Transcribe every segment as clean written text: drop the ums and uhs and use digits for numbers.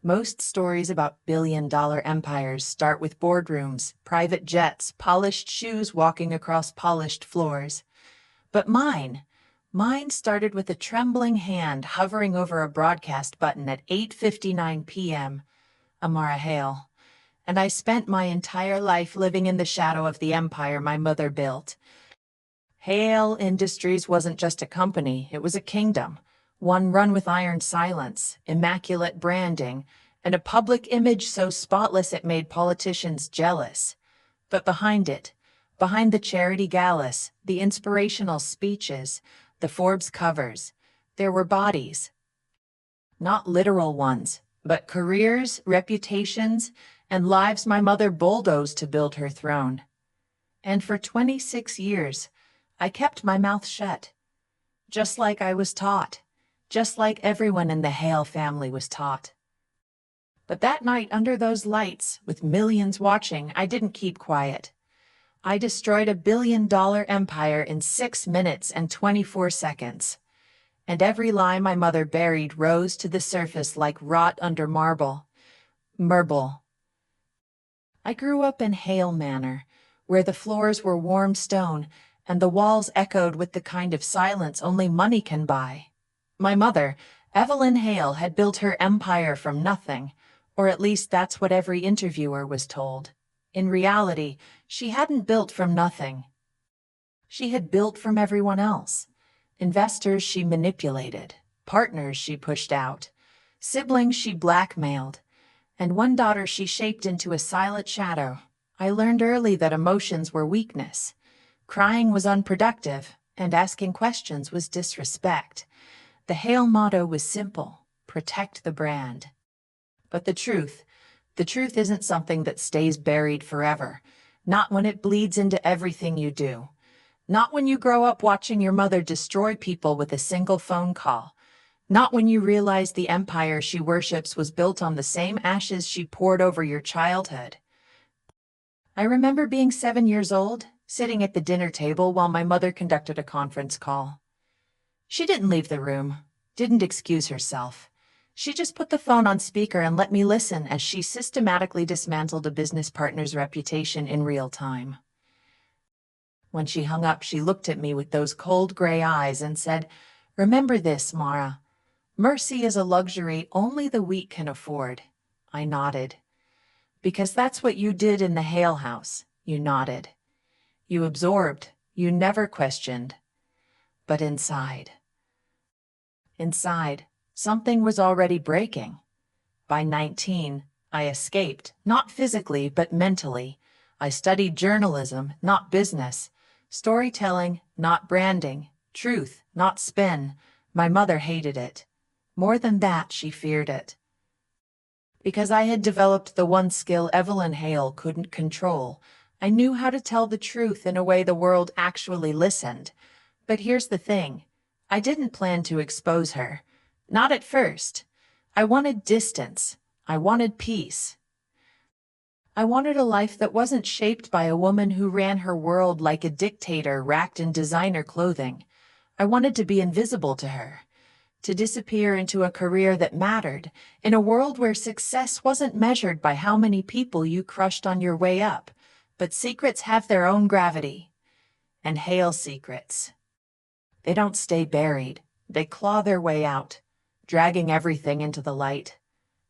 Most stories about billion-dollar empires start with boardrooms, private jets, polished shoes walking across polished floors. But mine started with a trembling hand hovering over a broadcast button at 8:59 p.m. Amara Hale. And I spent my entire life living in the shadow of the empire my mother built. Hale Industries wasn't just a company, it was a kingdom. One run with iron silence, immaculate branding, and a public image so spotless it made politicians jealous. But behind it, behind the charity galas, the inspirational speeches, the Forbes covers, there were bodies. Not literal ones, but careers, reputations, and lives my mother bulldozed to build her throne. And for 26 years, I kept my mouth shut. Just like I was taught. Just like everyone in the Hale family was taught. But that night under those lights, with millions watching, I didn't keep quiet. I destroyed a billion-dollar empire in 6 minutes and 24 seconds. And every lie my mother buried rose to the surface like rot under marble. Marble. I grew up in Hale Manor, where the floors were warm stone and the walls echoed with the kind of silence only money can buy. My mother, Evelyn Hale, had built her empire from nothing, or at least that's what every interviewer was told. In reality, she hadn't built from nothing. She had built from everyone else. Investors she manipulated, partners she pushed out, siblings she blackmailed, and one daughter she shaped into a silent shadow. I learned early that emotions were weakness. Crying was unproductive, and asking questions was disrespect. The Hale motto was simple: protect the brand. But the truth isn't something that stays buried forever. Not when it bleeds into everything you do. Not when you grow up watching your mother destroy people with a single phone call. Not when you realize the empire she worships was built on the same ashes she poured over your childhood. I remember being 7 years old, sitting at the dinner table while my mother conducted a conference call. She didn't leave the room, didn't excuse herself. She just put the phone on speaker and let me listen as she systematically dismantled a business partner's reputation in real time. When she hung up, she looked at me with those cold gray eyes and said, "Remember this, Mara. Mercy is a luxury only the weak can afford." I nodded. "Because that's what you did in the Hale house." You nodded. "You absorbed. You never questioned." But inside, something was already breaking. By 19, I escaped, not physically but mentally. I studied journalism, not business, storytelling, not branding, truth, not spin. My mother hated it. More than that, she feared it. Because I had developed the one skill Evelyn Hale couldn't control. I knew how to tell the truth in a way the world actually listened. But here's the thing. I didn't plan to expose her. Not at first. I wanted distance. I wanted peace. I wanted a life that wasn't shaped by a woman who ran her world like a dictator wrapped in designer clothing. I wanted to be invisible to her. To disappear into a career that mattered, in a world where success wasn't measured by how many people you crushed on your way up. But secrets have their own gravity. And Hale secrets. They don't stay buried. They claw their way out, dragging everything into the light.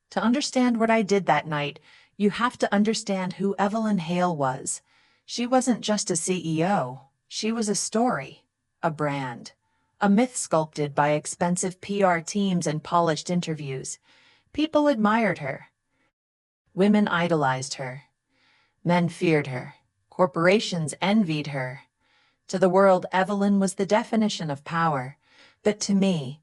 To understand what I did that night, you have to understand who Evelyn Hale was. She wasn't just a CEO. She was a story, a brand, a myth sculpted by expensive PR teams and polished interviews. People admired her. Women idolized her. Men feared her. Corporations envied her. To the world, Evelyn was the definition of power. But to me,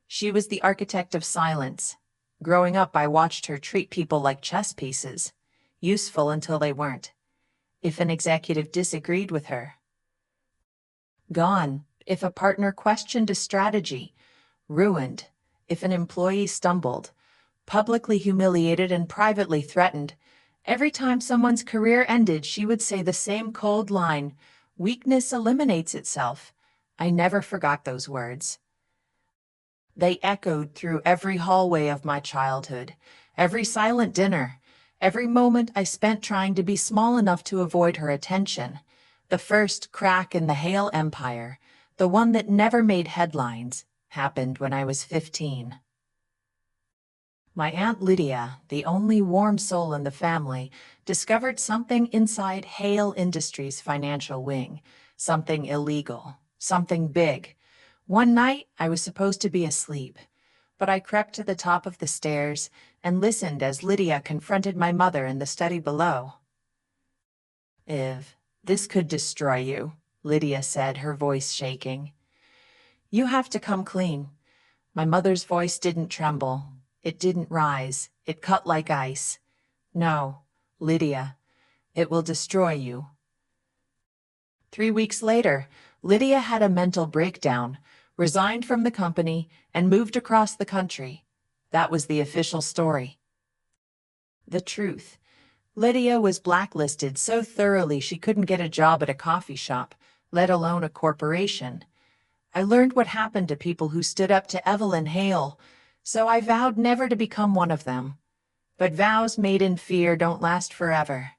she was the architect of silence. Growing up, I watched her treat people like chess pieces, useful until they weren't. If an executive disagreed with her, gone. If a partner questioned a strategy, ruined. If an employee stumbled, publicly humiliated and privately threatened. Every time someone's career ended, she would say the same cold line, "Weakness eliminates itself." I never forgot those words. They echoed through every hallway of my childhood, every silent dinner, every moment I spent trying to be small enough to avoid her attention. The first crack in the Hale empire, the one that never made headlines, happened when I was 15. My Aunt Lydia, the only warm soul in the family, discovered something inside Hale Industries' financial wing, something illegal, something big. One night, I was supposed to be asleep, but I crept to the top of the stairs and listened as Lydia confronted my mother in the study below. "If this could destroy you," Lydia said, her voice shaking. "You have to come clean." My mother's voice didn't tremble. It didn't rise. It cut like ice. "No, Lydia, it will destroy you." 3 weeks later, Lydia had a mental breakdown, resigned from the company, and moved across the country. That was the official story. The truth: Lydia was blacklisted so thoroughly she couldn't get a job at a coffee shop, let alone a corporation. I learned what happened to people who stood up to Evelyn Hale, so I vowed never to become one of them. But vows made in fear don't last forever.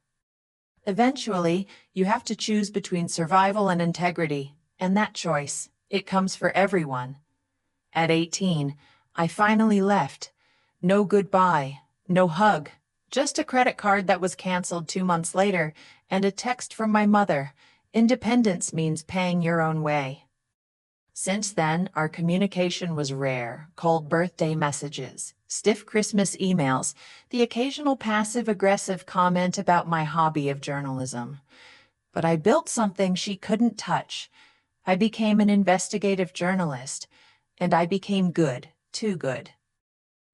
Eventually, you have to choose between survival and integrity, and that choice, it comes for everyone. At 18, I finally left. No goodbye, no hug, just a credit card that was canceled 2 months later, and a text from my mother: "Independence means paying your own way." Since then, our communication was rare: cold birthday messages, stiff Christmas emails, the occasional passive-aggressive comment about my hobby of journalism. But I built something she couldn't touch. I became an investigative journalist, and I became good, too good.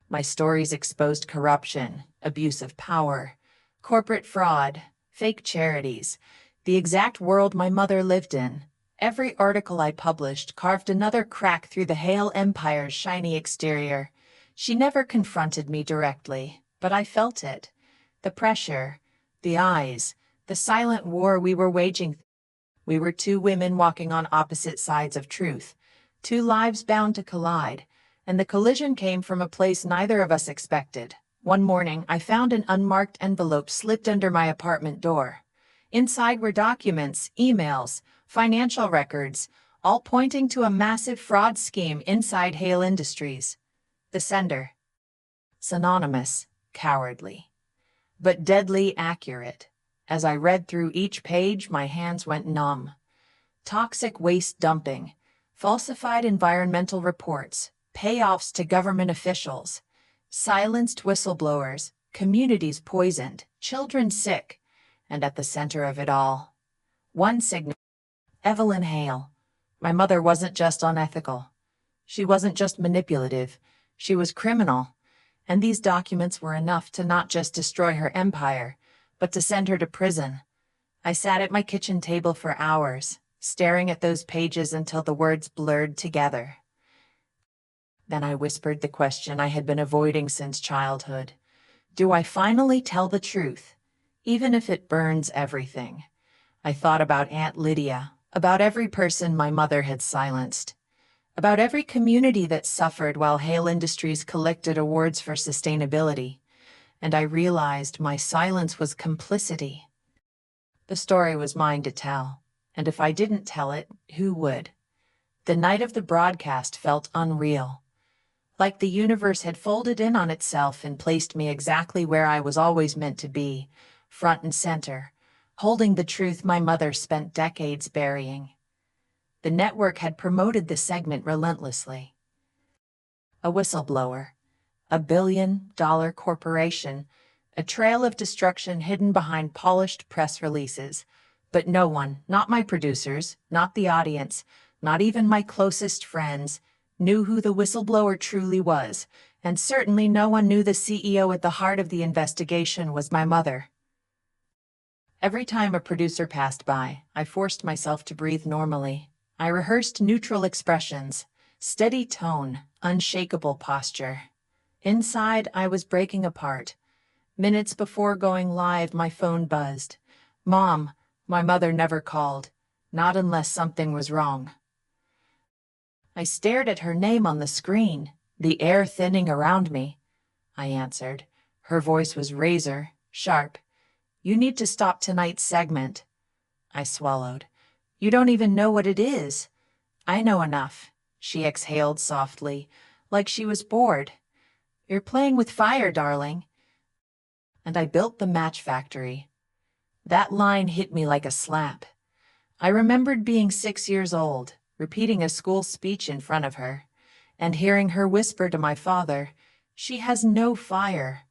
My stories exposed corruption, abuse of power, corporate fraud, fake charities, the exact world my mother lived in. Every article I published carved another crack through the Hale Empire's shiny exterior. She never confronted me directly, but I felt it. The pressure, the eyes, the silent war we were waging. We were two women walking on opposite sides of truth, two lives bound to collide, and the collision came from a place neither of us expected. One morning, I found an unmarked envelope slipped under my apartment door. Inside were documents, emails, financial records, all pointing to a massive fraud scheme inside Hale Industries. The sender: synonymous, cowardly, but deadly accurate. As I read through each page, my hands went numb. Toxic waste dumping, falsified environmental reports, payoffs to government officials, silenced whistleblowers, communities poisoned, children sick, and at the center of it all, one signature: Evelyn Hale. My mother wasn't just unethical. She wasn't just manipulative. She was criminal. And these documents were enough to not just destroy her empire, but to send her to prison. I sat at my kitchen table for hours, staring at those pages until the words blurred together. Then I whispered the question I had been avoiding since childhood. Do I finally tell the truth, even if it burns everything? I thought about Aunt Lydia, about every person my mother had silenced, about every community that suffered while Hale Industries collected awards for sustainability, and I realized my silence was complicity. The story was mine to tell, and if I didn't tell it, who would? The night of the broadcast felt unreal, like the universe had folded in on itself and placed me exactly where I was always meant to be, front and center, holding the truth my mother spent decades burying. The network had promoted the segment relentlessly. A whistleblower, a billion-dollar corporation, a trail of destruction hidden behind polished press releases. But no one, not my producers, not the audience, not even my closest friends, knew who the whistleblower truly was, and certainly no one knew the CEO at the heart of the investigation was my mother. Every time a producer passed by, I forced myself to breathe normally. I rehearsed neutral expressions, steady tone, unshakable posture. Inside, I was breaking apart. Minutes before going live, my phone buzzed. "Mom," my mother never called, not unless something was wrong. I stared at her name on the screen, the air thinning around me. I answered, Her voice was razor sharp. "You need to stop tonight's segment." I swallowed. "You don't even know what it is." "I know enough," she exhaled softly, like she was bored. "You're playing with fire, darling." "And I built the match factory." That line hit me like a slap. I remembered being 6 years old, repeating a school speech in front of her, and hearing her whisper to my father, "She has no fire,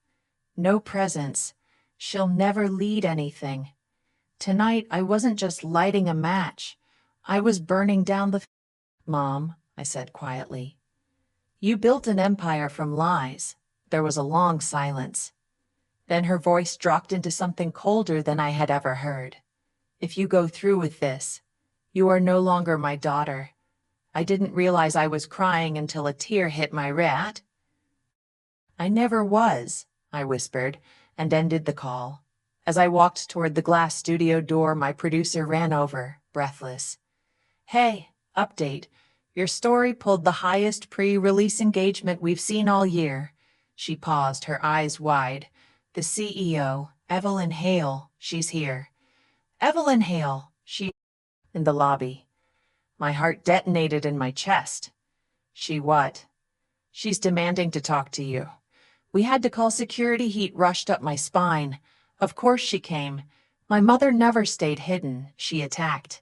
no presence. She'll never lead anything." Tonight, I wasn't just lighting a match. I was burning down the... "Mom," I said quietly, "you built an empire from lies." There was a long silence. Then her voice dropped into something colder than I had ever heard. "If you go through with this, you are no longer my daughter." I didn't realize I was crying until a tear hit my rat. "I never was," I whispered, and ended the call. As I walked toward the glass studio door, my producer ran over, breathless. "Hey, update. Your story pulled the highest pre-release engagement we've seen all year." She paused, her eyes wide. "The CEO, Evelyn Hale, she's here." "Evelyn Hale, she..." In the lobby. My heart detonated in my chest. "She what?" "She's demanding to talk to you." We had to call security. Heat rushed up my spine. Of course she came. My mother never stayed hidden. She attacked.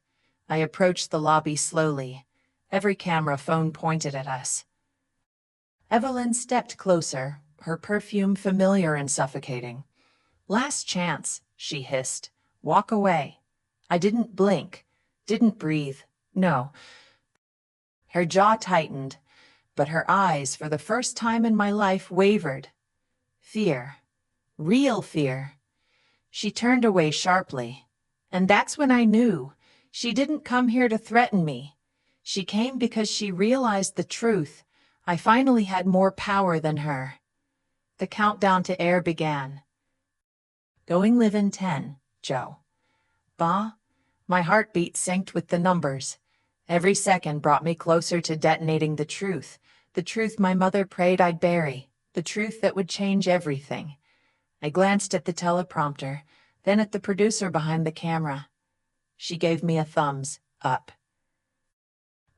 I approached the lobby slowly. Every camera phone pointed at us. Evelyn stepped closer, her perfume familiar and suffocating. "Last chance," she hissed. "Walk away." I didn't blink, didn't breathe. No. Her jaw tightened, but her eyes, for the first time in my life, wavered. Fear. Real fear. She turned away sharply. And that's when I knew. She didn't come here to threaten me. She came because she realized the truth. I finally had more power than her. The countdown to air began. "Going live in 10, Joe." "Bah?" My heartbeat synced with the numbers. Every second brought me closer to detonating the truth my mother prayed I'd bury, the truth that would change everything. I glanced at the teleprompter, then at the producer behind the camera. She gave me a thumbs up.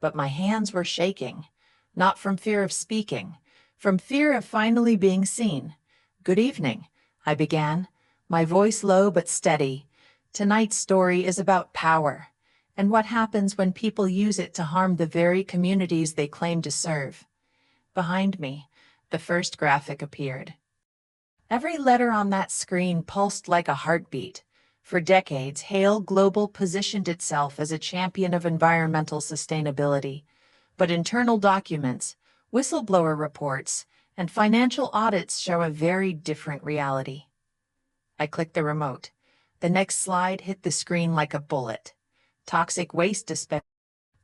But my hands were shaking, not from fear of speaking, from fear of finally being seen. "Good evening," I began, my voice low but steady. "Tonight's story is about power, and what happens when people use it to harm the very communities they claim to serve." Behind me, the first graphic appeared. Every letter on that screen pulsed like a heartbeat. For decades, Hale Global positioned itself as a champion of environmental sustainability. But internal documents, whistleblower reports, and financial audits show a very different reality. I clicked the remote. The next slide hit the screen like a bullet. Toxic waste disposal,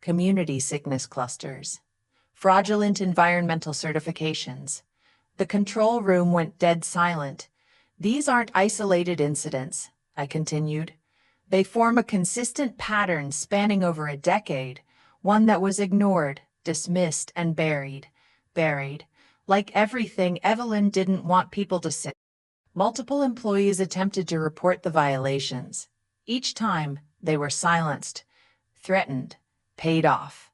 community sickness clusters, fraudulent environmental certifications. The control room went dead silent. "These aren't isolated incidents," I continued. "They form a consistent pattern spanning over a decade, one that was ignored, dismissed, and buried. Like everything Evelyn didn't want people to see." Multiple employees attempted to report the violations. Each time, they were silenced, threatened, paid off.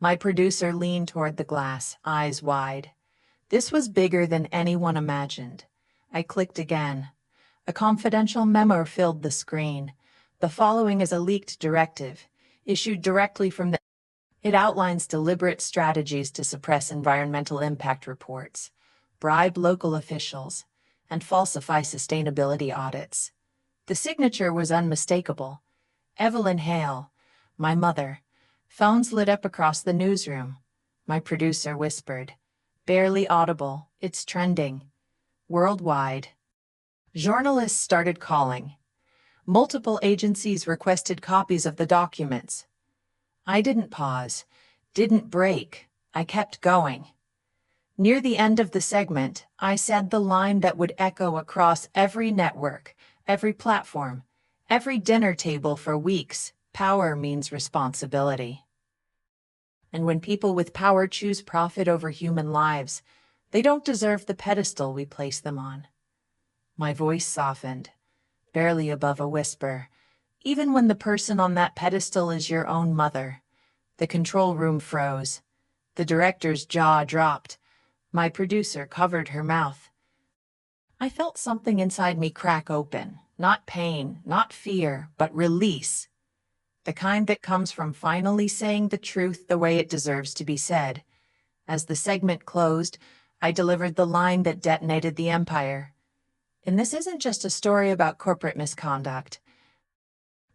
My producer leaned toward the glass, eyes wide. This was bigger than anyone imagined. I clicked again. A confidential memo filled the screen. "The following is a leaked directive, issued directly from the..." It outlines deliberate strategies to suppress environmental impact reports, bribe local officials, and falsify sustainability audits. The signature was unmistakable. Evelyn Hale, my mother. Phones lit up across the newsroom. My producer whispered, barely audible, "It's trending." Worldwide. Journalists started calling. Multiple agencies requested copies of the documents. I didn't pause, didn't break. I kept going. Near the end of the segment, I said the line that would echo across every network, every platform, every dinner table for weeks: "Power means responsibility." And when people with power choose profit over human lives, they don't deserve the pedestal we place them on. My voice softened, barely above a whisper. Even when the person on that pedestal is your own mother. The control room froze. The director's jaw dropped. My producer covered her mouth. I felt something inside me crack open. Not pain, not fear, but release. The kind that comes from finally saying the truth the way it deserves to be said. As the segment closed, I delivered the line that detonated the empire. And this isn't just a story about corporate misconduct.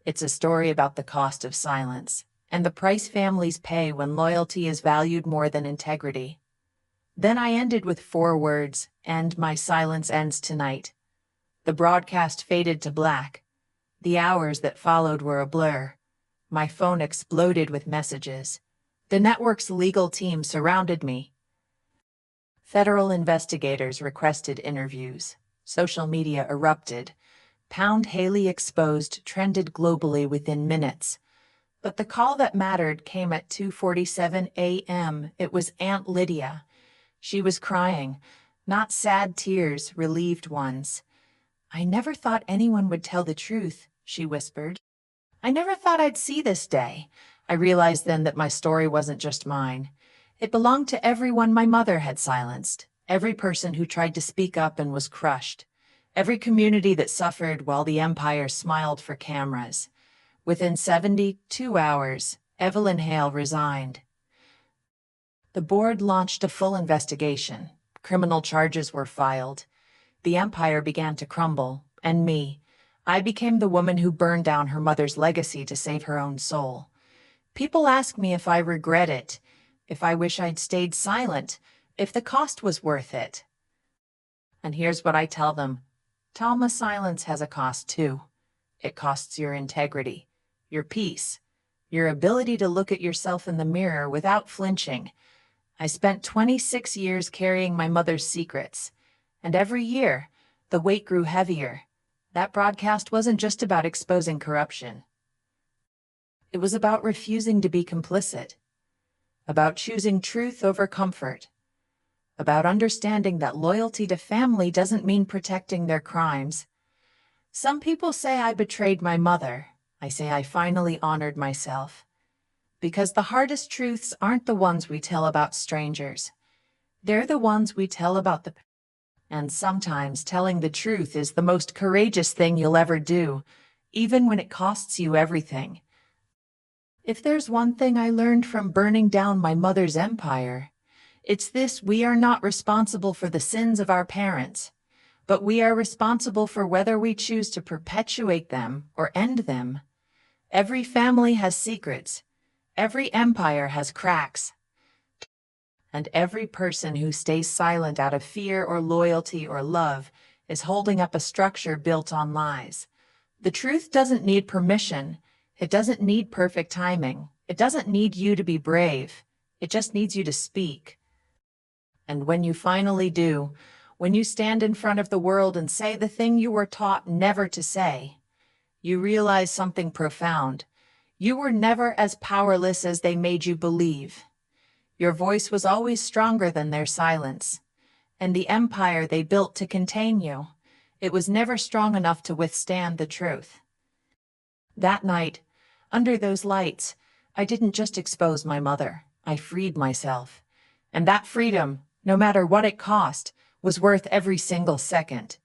It's a story about the cost of silence and the price families pay when loyalty is valued more than integrity. Then I ended with 4 words, and my silence ends tonight. The broadcast faded to black. The hours that followed were a blur. My phone exploded with messages. The network's legal team surrounded me. Federal investigators requested interviews. Social media erupted. Pound Haley exposed trended globally within minutes. But the call that mattered came at 2:47 a.m. It was Aunt Lydia. She was crying, not sad tears, relieved ones. "I never thought anyone would tell the truth," she whispered. "I never thought I'd see this day." I realized then that my story wasn't just mine. It belonged to everyone my mother had silenced, every person who tried to speak up and was crushed, every community that suffered while the empire smiled for cameras. Within 72 hours, Evelyn Hale resigned. The board launched a full investigation. Criminal charges were filed. The empire began to crumble, and I became the woman who burned down her mother's legacy to save her own soul. People ask me if I regret it, if I wish I'd stayed silent, if the cost was worth it. And here's what I tell them. Talma's silence has a cost too. It costs your integrity, your peace, your ability to look at yourself in the mirror without flinching. I spent 26 years carrying my mother's secrets, and every year, the weight grew heavier. That broadcast wasn't just about exposing corruption. It was about refusing to be complicit, about choosing truth over comfort, about understanding that loyalty to family doesn't mean protecting their crimes. Some people say I betrayed my mother. I say I finally honored myself. Because the hardest truths aren't the ones we tell about strangers. They're the ones we tell about the... And sometimes telling the truth is the most courageous thing you'll ever do, even when it costs you everything. If there's one thing I learned from burning down my mother's empire, it's this: we are not responsible for the sins of our parents, but we are responsible for whether we choose to perpetuate them or end them. Every family has secrets. Every empire has cracks. And every person who stays silent out of fear or loyalty or love is holding up a structure built on lies. The truth doesn't need permission. It doesn't need perfect timing. It doesn't need you to be brave. It just needs you to speak. And when you finally do, when you stand in front of the world and say the thing you were taught never to say, you realize something profound. You were never as powerless as they made you believe. Your voice was always stronger than their silence. And the empire they built to contain you, it was never strong enough to withstand the truth. That night, under those lights, I didn't just expose my mother. I freed myself. And that freedom, no matter what it cost, was worth every single second.